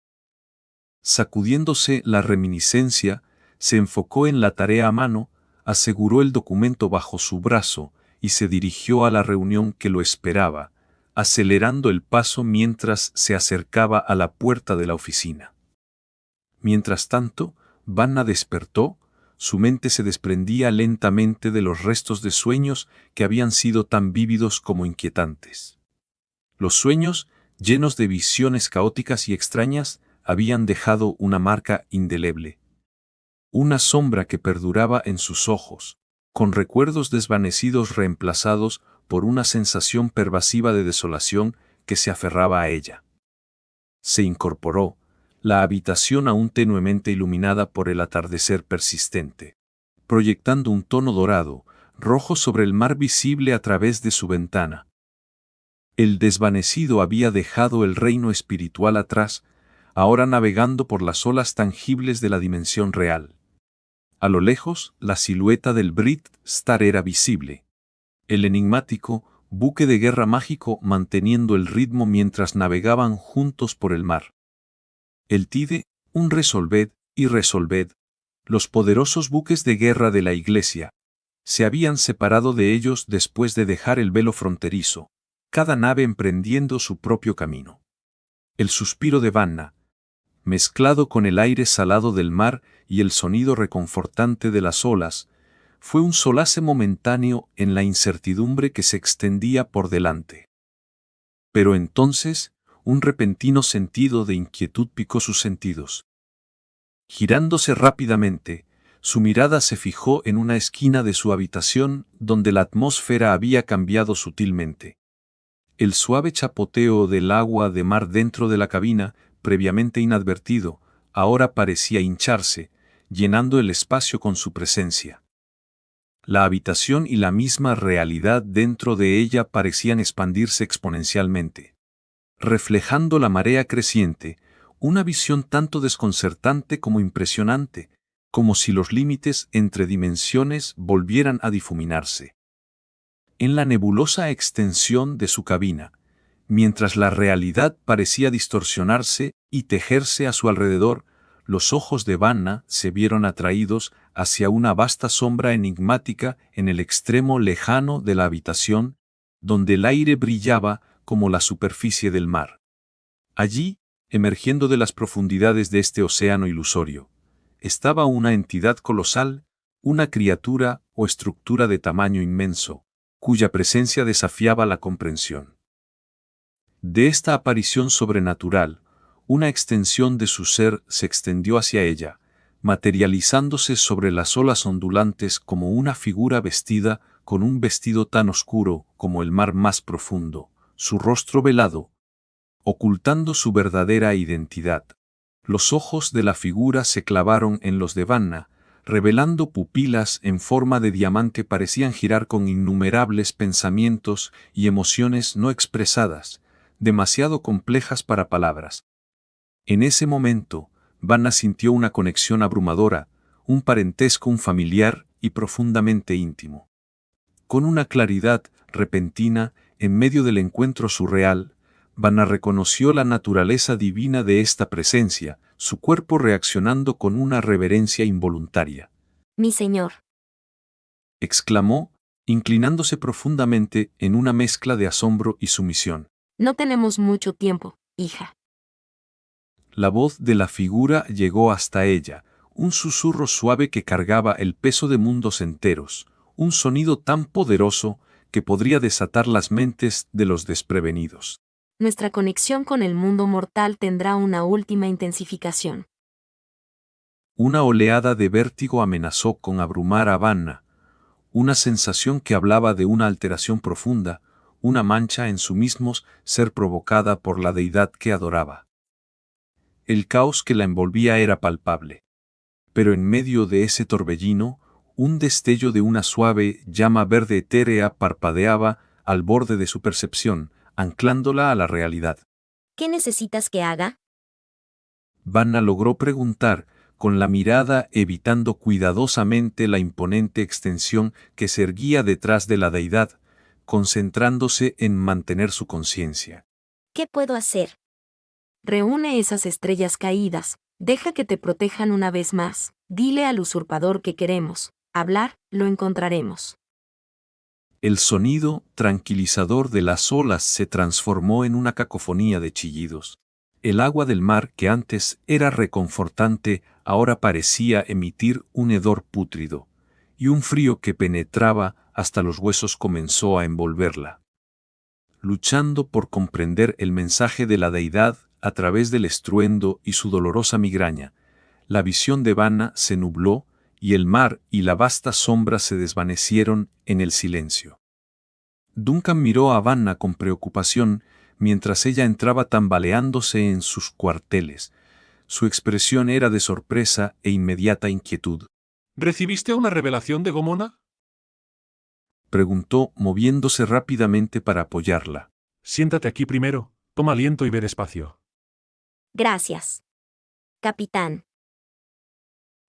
Sacudiéndose la reminiscencia, se enfocó en la tarea a mano, aseguró el documento bajo su brazo y se dirigió a la reunión que lo esperaba, acelerando el paso mientras se acercaba a la puerta de la oficina. Mientras tanto, Vanna despertó, su mente se desprendía lentamente de los restos de sueños que habían sido tan vívidos como inquietantes. Los sueños, llenos de visiones caóticas y extrañas, habían dejado una marca indeleble. Una sombra que perduraba en sus ojos, con recuerdos desvanecidos reemplazados por una sensación pervasiva de desolación que se aferraba a ella. Se incorporó, la habitación aún tenuemente iluminada por el atardecer persistente, proyectando un tono dorado, rojo sobre el mar visible a través de su ventana. El desvanecido había dejado el reino espiritual atrás, ahora navegando por las olas tangibles de la dimensión real. A lo lejos, la silueta del Brit Star era visible. El enigmático buque de guerra mágico manteniendo el ritmo mientras navegaban juntos por el mar. El Tide, un Resolved y Resolved, los poderosos buques de guerra de la Iglesia, se habían separado de ellos después de dejar el velo fronterizo, cada nave emprendiendo su propio camino. El suspiro de Vanna, mezclado con el aire salado del mar y el sonido reconfortante de las olas, fue un solace momentáneo en la incertidumbre que se extendía por delante. Pero entonces, un repentino sentido de inquietud picó sus sentidos. Girándose rápidamente, su mirada se fijó en una esquina de su habitación donde la atmósfera había cambiado sutilmente. El suave chapoteo del agua de mar dentro de la cabina, previamente inadvertido, ahora parecía hincharse, llenando el espacio con su presencia. La habitación y la misma realidad dentro de ella parecían expandirse exponencialmente. Reflejando la marea creciente, una visión tanto desconcertante como impresionante, como si los límites entre dimensiones volvieran a difuminarse. En la nebulosa extensión de su cabina, mientras la realidad parecía distorsionarse y tejerse a su alrededor, los ojos de Vanna se vieron atraídos hacia una vasta sombra enigmática en el extremo lejano de la habitación, donde el aire brillaba como la superficie del mar. Allí, emergiendo de las profundidades de este océano ilusorio, estaba una entidad colosal, una criatura o estructura de tamaño inmenso, cuya presencia desafiaba la comprensión. De esta aparición sobrenatural, una extensión de su ser se extendió hacia ella, materializándose sobre las olas ondulantes como una figura vestida con un vestido tan oscuro como el mar más profundo, su rostro velado, ocultando su verdadera identidad. Los ojos de la figura se clavaron en los de Vanna, revelando pupilas en forma de diamante parecían girar con innumerables pensamientos y emociones no expresadas, demasiado complejas para palabras. En ese momento, Vanna sintió una conexión abrumadora, un parentesco, un familiar y profundamente íntimo. Con una claridad repentina, en medio del encuentro surreal, Vanna reconoció la naturaleza divina de esta presencia, su cuerpo reaccionando con una reverencia involuntaria.
Mi señor,
Exclamó, inclinándose profundamente en una mezcla de asombro y sumisión.
no tenemos mucho tiempo, hija.
La voz de la figura llegó hasta ella, un susurro suave que cargaba el peso de mundos enteros, un sonido tan poderoso que podría desatar las mentes de los desprevenidos.
Nuestra conexión con el mundo mortal tendrá una última intensificación.
Una oleada de vértigo amenazó con abrumar a Vanna, una sensación que hablaba de una alteración profunda, una mancha en su mismo ser provocada por la deidad que adoraba. El caos que la envolvía era palpable. Pero en medio de ese torbellino, un destello de una suave llama verde etérea parpadeaba al borde de su percepción, anclándola a la realidad.
¿Qué necesitas que haga?
Vanna logró preguntar, con la mirada evitando cuidadosamente la imponente extensión que se erguía detrás de la deidad, concentrándose en mantener su conciencia.
¿Qué puedo hacer? Reúne esas estrellas caídas, deja que te protejan una vez más, dile al usurpador que queremos hablar, lo encontraremos.
El sonido tranquilizador de las olas se transformó en una cacofonía de chillidos. El agua del mar, que antes era reconfortante, ahora parecía emitir un hedor pútrido, y un frío que penetraba hasta los huesos comenzó a envolverla. Luchando por comprender el mensaje de la deidad a través del estruendo y su dolorosa migraña, la visión de Vanna se nubló y el mar y la vasta sombra se desvanecieron en el silencio. Duncan miró a Vanna con preocupación mientras ella entraba tambaleándose en sus cuarteles. Su expresión era de sorpresa e inmediata inquietud.
¿Recibiste una revelación de Gomona?
Preguntó, moviéndose rápidamente para apoyarla.
Siéntate aquí primero, toma aliento y ve despacio.
Gracias. Capitán.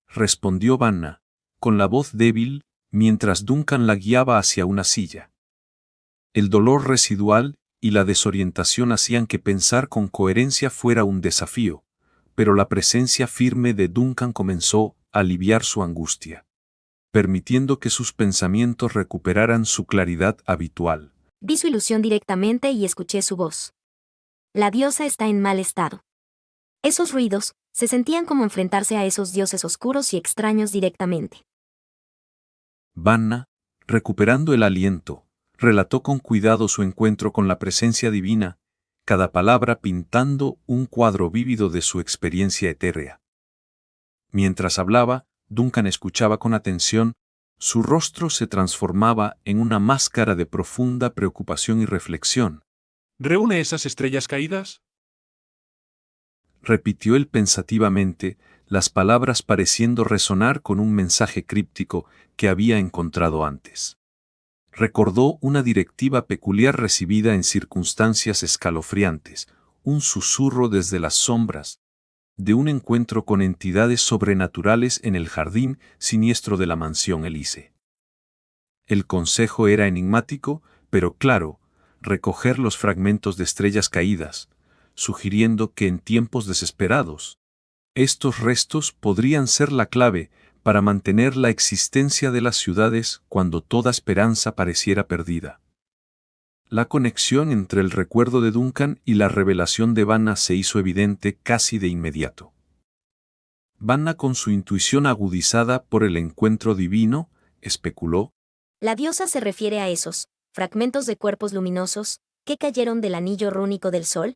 Respondió Vanna, con la voz débil, mientras Duncan la guiaba hacia una silla. El dolor residual y la desorientación hacían que pensar con coherencia fuera un desafío, pero la presencia firme de Duncan comenzó a aliviar su angustia, permitiendo que sus pensamientos recuperaran su claridad habitual.
Vi su ilusión directamente y escuché su voz. La diosa está en mal estado. Esos ruidos se sentían como enfrentarse a esos dioses oscuros y extraños directamente.
Vanna, recuperando el aliento, relató con cuidado su encuentro con la presencia divina, cada palabra pintando un cuadro vívido de su experiencia etérea. Mientras hablaba, Duncan escuchaba con atención, su rostro se transformaba en una máscara de profunda preocupación y reflexión.
¿Reúne esas estrellas caídas?
Repitió él pensativamente, las palabras pareciendo resonar con un mensaje críptico que había encontrado antes. Recordó una directiva peculiar recibida en circunstancias escalofriantes, un susurro desde las sombras, de un encuentro con entidades sobrenaturales en el jardín siniestro de la mansión Elise. El consejo era enigmático, pero claro, recoger los fragmentos de estrellas caídas, sugiriendo que en tiempos desesperados, estos restos podrían ser la clave para mantener la existencia de las ciudades cuando toda esperanza pareciera perdida. La conexión entre el recuerdo de Duncan y la revelación de Vanna se hizo evidente casi de inmediato. Vanna, con su intuición agudizada por el encuentro divino, especuló:
La diosa se refiere a esos fragmentos de cuerpos luminosos que cayeron del anillo rúnico del sol.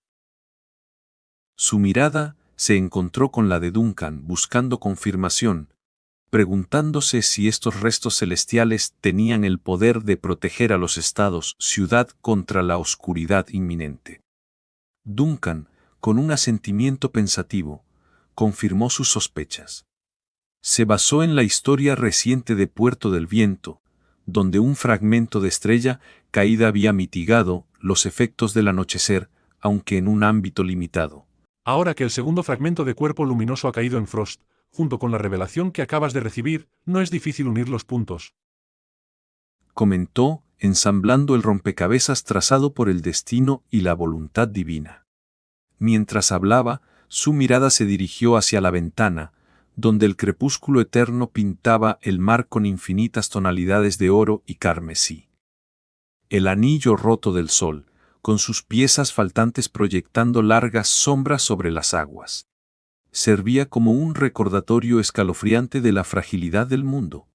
Su mirada se encontró con la de Duncan buscando confirmación, preguntándose si estos restos celestiales tenían el poder de proteger a los estados-ciudad contra la oscuridad inminente. Duncan, con un asentimiento pensativo, confirmó sus sospechas. Se basó en la historia reciente de Puerto del Viento, donde un fragmento de estrella caída había mitigado los efectos del anochecer, aunque en un ámbito limitado.
Ahora que el segundo fragmento de cuerpo luminoso ha caído en Frost, junto con la revelación que acabas de recibir, no es difícil unir los puntos.
Comentó, ensamblando el rompecabezas trazado por el destino y la voluntad divina. Mientras hablaba, su mirada se dirigió hacia la ventana, donde el crepúsculo eterno pintaba el mar con infinitas tonalidades de oro y carmesí. El anillo roto del sol, con sus piezas faltantes proyectando largas sombras sobre las aguas, servía como un recordatorio escalofriante de la fragilidad del mundo.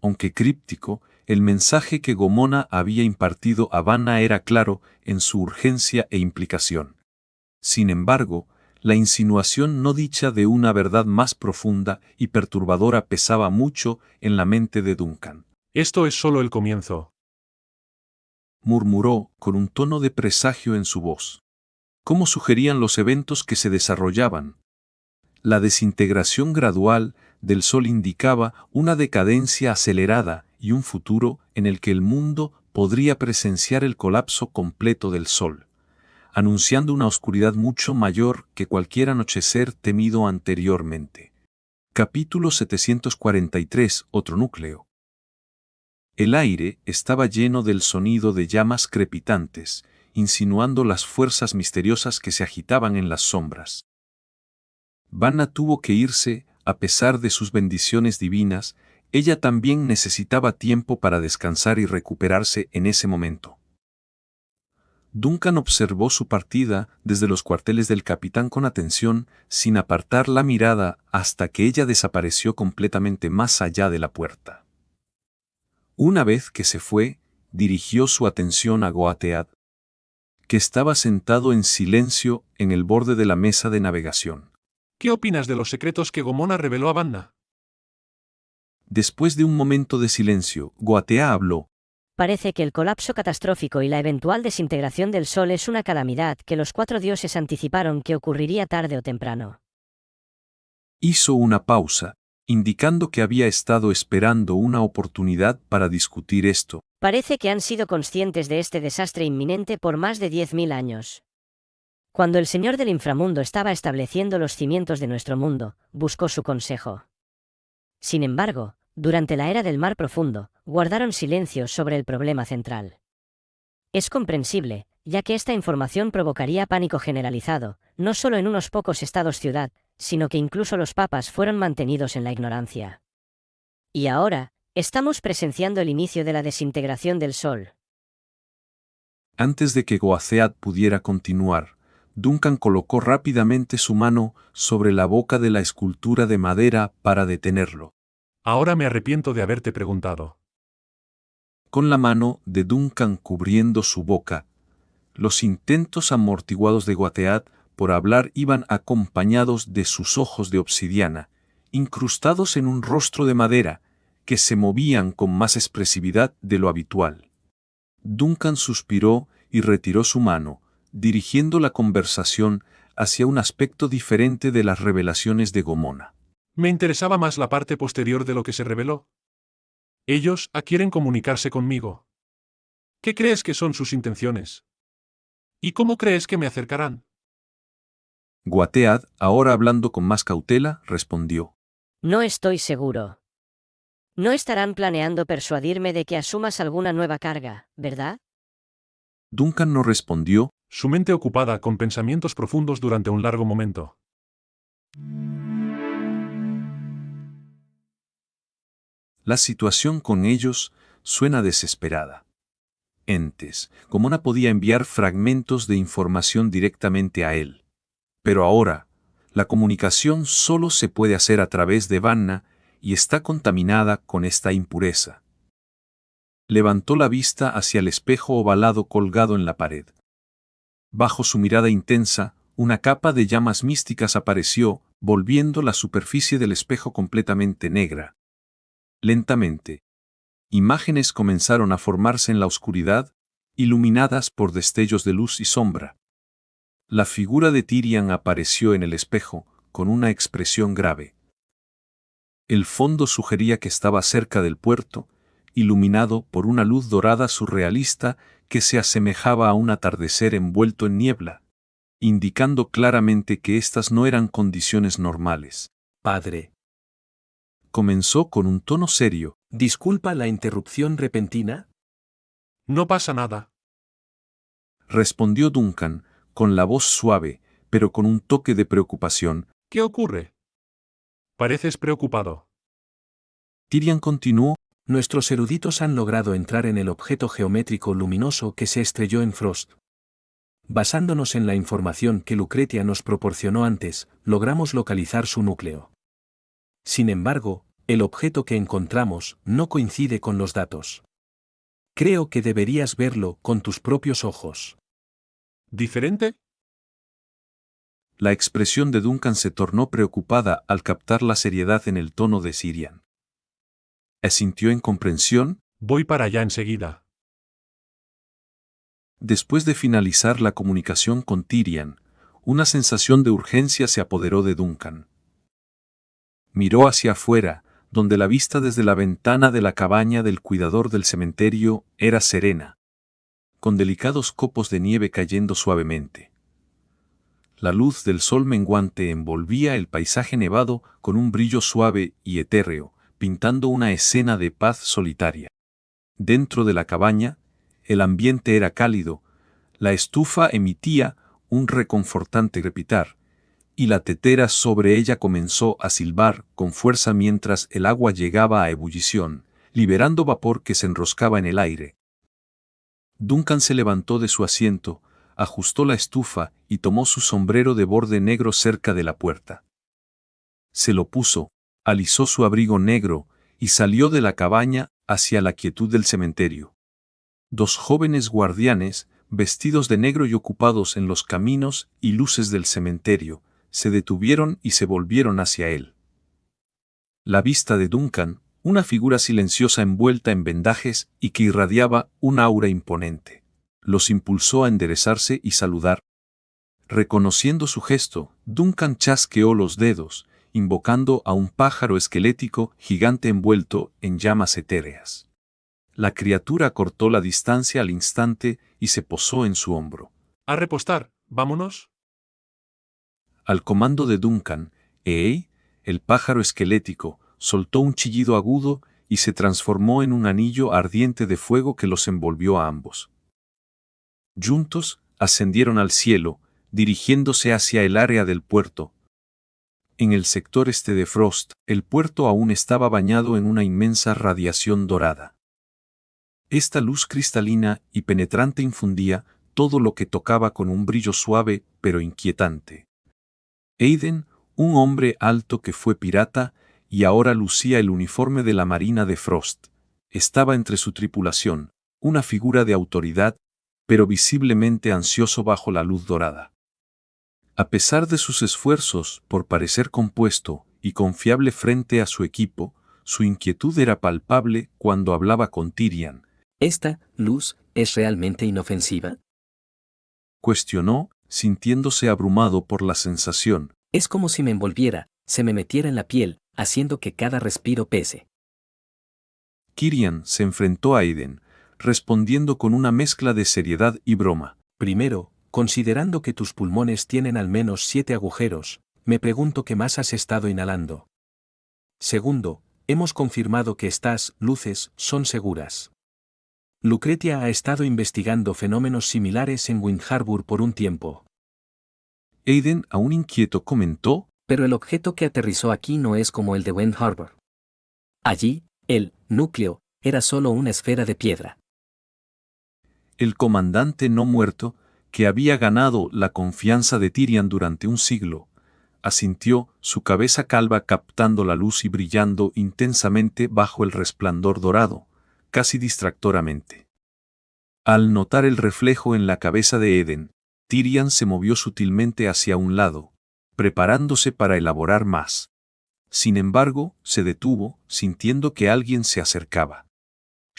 Aunque críptico, el mensaje que Gomona había impartido a Vanna era claro en su urgencia e implicación. Sin embargo, la insinuación no dicha de una verdad más profunda y perturbadora pesaba mucho en la mente de Duncan.
Esto es solo el comienzo,
murmuró con un tono de presagio en su voz. ¿Cómo sugerían los eventos que se desarrollaban? La desintegración gradual del Sol indicaba una decadencia acelerada y un futuro en el que el mundo podría presenciar el colapso completo del Sol, anunciando una oscuridad mucho mayor que cualquier anochecer temido anteriormente. Capítulo 743. Otro núcleo. El aire estaba lleno del sonido de llamas crepitantes, insinuando las fuerzas misteriosas que se agitaban en las sombras. Vanna tuvo que irse, a pesar de sus bendiciones divinas, ella también necesitaba tiempo para descansar y recuperarse en ese momento. Duncan observó su partida desde los cuarteles del capitán con atención, sin apartar la mirada hasta que ella desapareció completamente más allá de la puerta. Una vez que se fue, dirigió su atención a Goatead, que estaba sentado en silencio en el borde de la mesa de navegación.
¿Qué opinas de los secretos que Gomona reveló a Vanna?
Después de un momento de silencio, Goatea habló.
Parece que el colapso catastrófico y la eventual desintegración del Sol es una calamidad que los 4 dioses anticiparon que ocurriría tarde o temprano.
Hizo una pausa, indicando que había estado esperando una oportunidad para discutir esto,
Parece que han sido conscientes de este desastre inminente por más de 10.000 años. Cuando el Señor del Inframundo estaba estableciendo los cimientos de nuestro mundo, buscó su consejo. Sin embargo, durante la era del Mar Profundo, guardaron silencio sobre el problema central. Es comprensible, ya que esta información provocaría pánico generalizado, no solo en unos pocos estados-ciudad, sino que incluso los papas fueron mantenidos en la ignorancia. Y ahora, estamos presenciando el inicio de la desintegración del Sol.
Antes de que Goathead pudiera continuar, Duncan colocó rápidamente su mano sobre la boca de la escultura de madera para detenerlo.
Ahora me arrepiento de haberte preguntado.
Con la mano de Duncan cubriendo su boca, los intentos amortiguados de Goathead por hablar iban acompañados de sus ojos de obsidiana, incrustados en un rostro de madera, que se movían con más expresividad de lo habitual. Duncan suspiró y retiró su mano, dirigiendo la conversación hacia un aspecto diferente de las revelaciones de Gomona.
Me interesaba más la parte posterior de lo que se reveló. Ellos quieren comunicarse conmigo. ¿Qué crees que son sus intenciones? ¿Y cómo crees que me acercarán?
Goathead, ahora hablando con más cautela, respondió.
No estoy seguro. No estarán planeando persuadirme de que asumas alguna nueva carga, ¿verdad?
Duncan no respondió.
Su mente ocupada con pensamientos profundos durante un largo momento.
La situación con ellos suena desesperada. Antes, Gomona podía enviar fragmentos de información directamente a él. Pero ahora, la comunicación solo se puede hacer a través de Vanna y está contaminada con esta impureza. Levantó la vista hacia el espejo ovalado colgado en la pared. Bajo su mirada intensa, una capa de llamas místicas apareció, volviendo la superficie del espejo completamente negra. Lentamente, imágenes comenzaron a formarse en la oscuridad, iluminadas por destellos de luz y sombra. La figura de Tyrian apareció en el espejo, con una expresión grave. El fondo sugería que estaba cerca del puerto, iluminado por una luz dorada surrealista que se asemejaba a un atardecer envuelto en niebla, indicando claramente que estas no eran condiciones normales.
Padre.
Comenzó con un tono serio.
¿Disculpa la interrupción repentina?
No pasa nada.
Respondió Duncan, con la voz suave, pero con un toque de preocupación.
¿Qué ocurre? Pareces preocupado.
Tyrian continuó.
Nuestros eruditos han logrado entrar en el objeto geométrico luminoso que se estrelló en Frost. Basándonos en la información que Lucretia nos proporcionó antes, logramos localizar su núcleo. Sin embargo, el objeto que encontramos no coincide con los datos. Creo que deberías verlo con tus propios ojos.
¿Diferente?
La expresión de Duncan se tornó preocupada al captar la seriedad en el tono de Tyrian. ¿Asintió en comprensión?
Voy para allá enseguida.
Después de finalizar la comunicación con Tyrian, una sensación de urgencia se apoderó de Duncan. Miró hacia afuera, donde la vista desde la ventana de la cabaña del cuidador del cementerio era serena, con delicados copos de nieve cayendo suavemente. La luz del sol menguante envolvía el paisaje nevado con un brillo suave y etéreo, pintando una escena de paz solitaria. Dentro de la cabaña, el ambiente era cálido, la estufa emitía un reconfortante crepitar, y la tetera sobre ella comenzó a silbar con fuerza mientras el agua llegaba a ebullición, liberando vapor que se enroscaba en el aire. Duncan se levantó de su asiento, ajustó la estufa y tomó su sombrero de borde negro cerca de la puerta. Se lo puso, alisó su abrigo negro y salió de la cabaña hacia la quietud del cementerio. Dos jóvenes guardianes, vestidos de negro y ocupados en los caminos y luces del cementerio, se detuvieron y se volvieron hacia él. La vista de Duncan, una figura silenciosa envuelta en vendajes y que irradiaba un aura imponente, los impulsó a enderezarse y saludar. Reconociendo su gesto, Duncan chasqueó los dedos, invocando a un pájaro esquelético gigante envuelto en llamas etéreas. La criatura cortó la distancia al instante y se posó en su hombro.
A repostar, vámonos.
Al comando de Duncan, el pájaro esquelético, soltó un chillido agudo y se transformó en un anillo ardiente de fuego que los envolvió a ambos. Juntos, ascendieron al cielo, dirigiéndose hacia el área del puerto. En el sector este de Frost, el puerto aún estaba bañado en una inmensa radiación dorada. Esta luz cristalina y penetrante infundía todo lo que tocaba con un brillo suave pero inquietante. Aiden, un hombre alto que fue pirata y ahora lucía el uniforme de la Marina de Frost, estaba entre su tripulación, una figura de autoridad, pero visiblemente ansioso bajo la luz dorada. A pesar de sus esfuerzos por parecer compuesto y confiable frente a su equipo, su inquietud era palpable cuando hablaba con Tyrion.
¿Esta luz es realmente inofensiva?
Cuestionó, sintiéndose abrumado por la sensación.
Es como si me envolviera, se me metiera en la piel, haciendo que cada respiro pese.
Tyrion se enfrentó a Aiden, respondiendo con una mezcla de seriedad y broma.
Primero, considerando que tus pulmones tienen al menos 7 agujeros, me pregunto qué más has estado inhalando. Segundo, hemos confirmado que estas luces son seguras. Lucretia ha estado investigando fenómenos similares en Wind Harbor por un tiempo.
Aiden, aún inquieto, comentó:
Pero el objeto que aterrizó aquí no es como el de Wind Harbor. Allí, el núcleo era solo una esfera de piedra.
El comandante no muerto, que había ganado la confianza de Tyrion durante un siglo, asintió, su cabeza calva captando la luz y brillando intensamente bajo el resplandor dorado, casi distractoramente. Al notar el reflejo en la cabeza de Aiden, Tyrion se movió sutilmente hacia un lado, preparándose para elaborar más. Sin embargo, se detuvo, sintiendo que alguien se acercaba.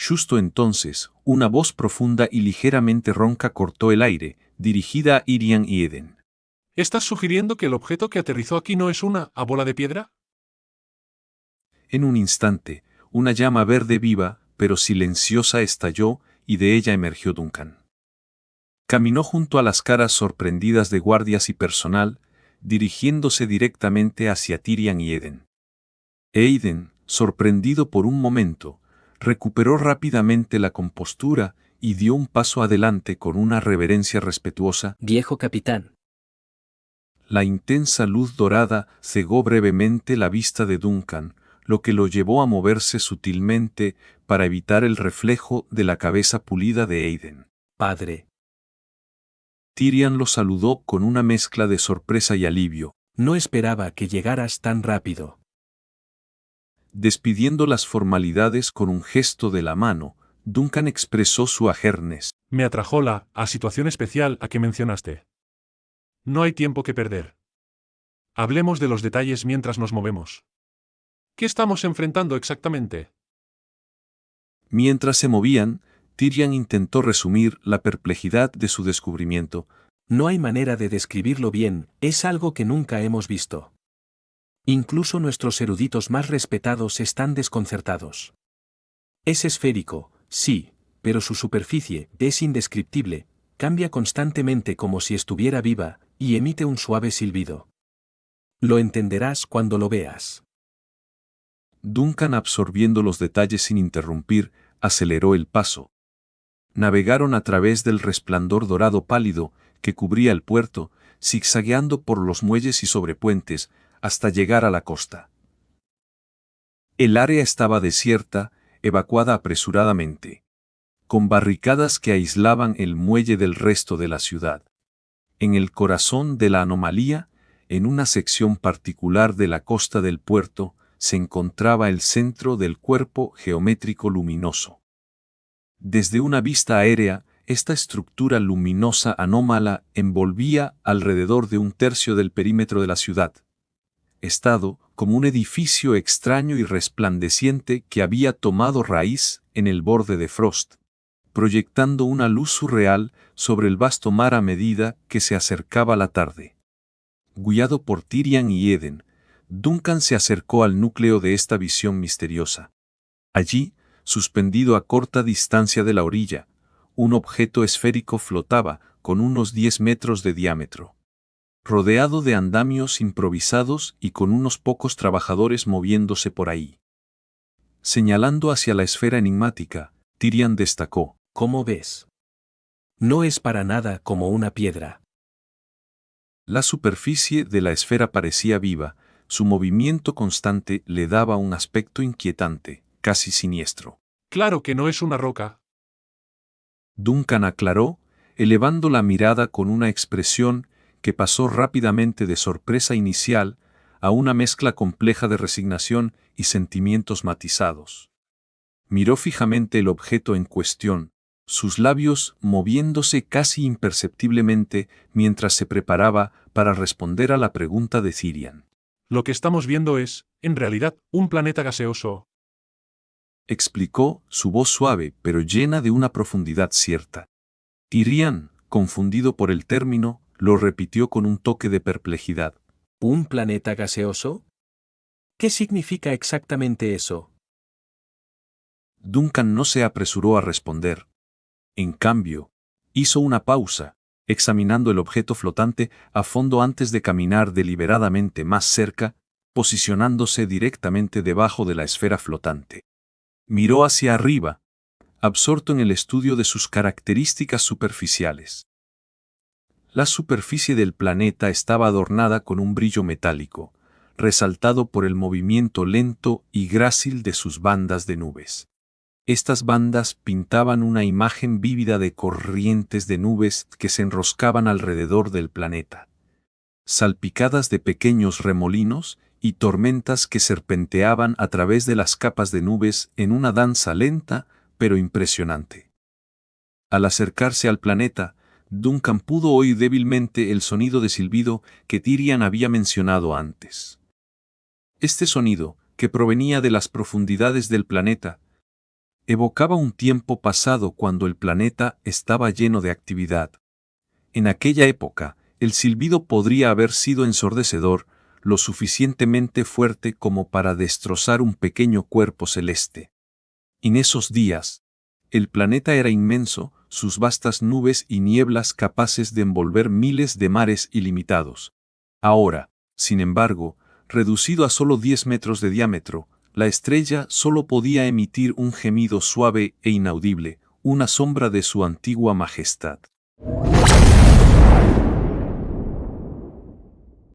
Justo entonces, una voz profunda y ligeramente ronca cortó el aire, dirigida a Tyrion y Aiden.
¿Estás sugiriendo que el objeto que aterrizó aquí no es una bola de piedra?
En un instante, una llama verde viva, pero silenciosa estalló, y de ella emergió Duncan. Caminó junto a las caras sorprendidas de guardias y personal, dirigiéndose directamente hacia Tyrion y Aiden. Aiden, sorprendido por un momento, recuperó rápidamente la compostura y dio un paso adelante con una reverencia respetuosa.
Viejo capitán.
La intensa luz dorada cegó brevemente la vista de Duncan, lo que lo llevó a moverse sutilmente para evitar el reflejo de la cabeza pulida de Aiden.
Padre.
Tyrion lo saludó con una mezcla de sorpresa y alivio.
No esperaba que llegaras tan rápido.
Despidiendo las formalidades con un gesto de la mano, Duncan expresó su ajernes.
Me atrajo la situación especial a que mencionaste. No hay tiempo que perder. Hablemos de los detalles mientras nos movemos. ¿Qué estamos enfrentando exactamente?
Mientras se movían, Tyrion intentó resumir la perplejidad de su descubrimiento.
No hay manera de describirlo bien, es algo que nunca hemos visto. Incluso nuestros eruditos más respetados están desconcertados. Es esférico, sí, pero su superficie es indescriptible, cambia constantemente como si estuviera viva, y emite un suave silbido. Lo entenderás cuando lo veas.
Duncan, absorbiendo los detalles sin interrumpir, aceleró el paso. Navegaron a través del resplandor dorado pálido que cubría el puerto, zigzagueando por los muelles y sobrepuentes, hasta llegar a la costa. El área estaba desierta, evacuada apresuradamente, con barricadas que aislaban el muelle del resto de la ciudad. En el corazón de la anomalía, en una sección particular de la costa del puerto, se encontraba el centro del cuerpo geométrico luminoso. Desde una vista aérea, esta estructura luminosa anómala envolvía alrededor de un tercio del perímetro de la ciudad, estado como un edificio extraño y resplandeciente que había tomado raíz en el borde de Frost, proyectando una luz surreal sobre el vasto mar a medida que se acercaba la tarde. Guiado por Tyrion y Aiden, Duncan se acercó al núcleo de esta visión misteriosa. Allí, Suspendido a corta distancia de la orilla, un objeto esférico flotaba con unos 10 metros de diámetro. Rodeado de andamios improvisados y con unos pocos trabajadores moviéndose por ahí. Señalando hacia la esfera enigmática, Tyrion destacó:
¿Cómo ves? No es para nada como una piedra.
La superficie de la esfera parecía viva, su movimiento constante le daba un aspecto inquietante, casi siniestro.
Claro que no es una roca.
Duncan aclaró, elevando la mirada con una expresión que pasó rápidamente de sorpresa inicial a una mezcla compleja de resignación y sentimientos matizados. Miró fijamente el objeto en cuestión, sus labios moviéndose casi imperceptiblemente mientras se preparaba para responder a la pregunta de Tyrion.
Lo que estamos viendo es, en realidad, un planeta gaseoso.
Explicó, su voz suave pero llena de una profundidad cierta. Tyrion, confundido por el término, lo repitió con un toque de perplejidad.
¿Un planeta gaseoso? ¿Qué significa exactamente eso?
Duncan no se apresuró a responder. En cambio, hizo una pausa, examinando el objeto flotante a fondo antes de caminar deliberadamente más cerca, posicionándose directamente debajo de la esfera flotante. Miró hacia arriba, absorto en el estudio de sus características superficiales. La superficie del planeta estaba adornada con un brillo metálico, resaltado por el movimiento lento y grácil de sus bandas de nubes. Estas bandas pintaban una imagen vívida de corrientes de nubes que se enroscaban alrededor del planeta, salpicadas de pequeños remolinos y tormentas que serpenteaban a través de las capas de nubes en una danza lenta pero impresionante. Al acercarse al planeta, Duncan pudo oír débilmente el sonido de silbido que Tyrion había mencionado antes. Este sonido, que provenía de las profundidades del planeta, evocaba un tiempo pasado cuando el planeta estaba lleno de actividad. En aquella época, el silbido podría haber sido ensordecedor, lo suficientemente fuerte como para destrozar un pequeño cuerpo celeste. En esos días, el planeta era inmenso, sus vastas nubes y nieblas capaces de envolver miles de mares ilimitados. Ahora, sin embargo, reducido a solo 10 metros de diámetro, la estrella solo podía emitir un gemido suave e inaudible, una sombra de su antigua majestad.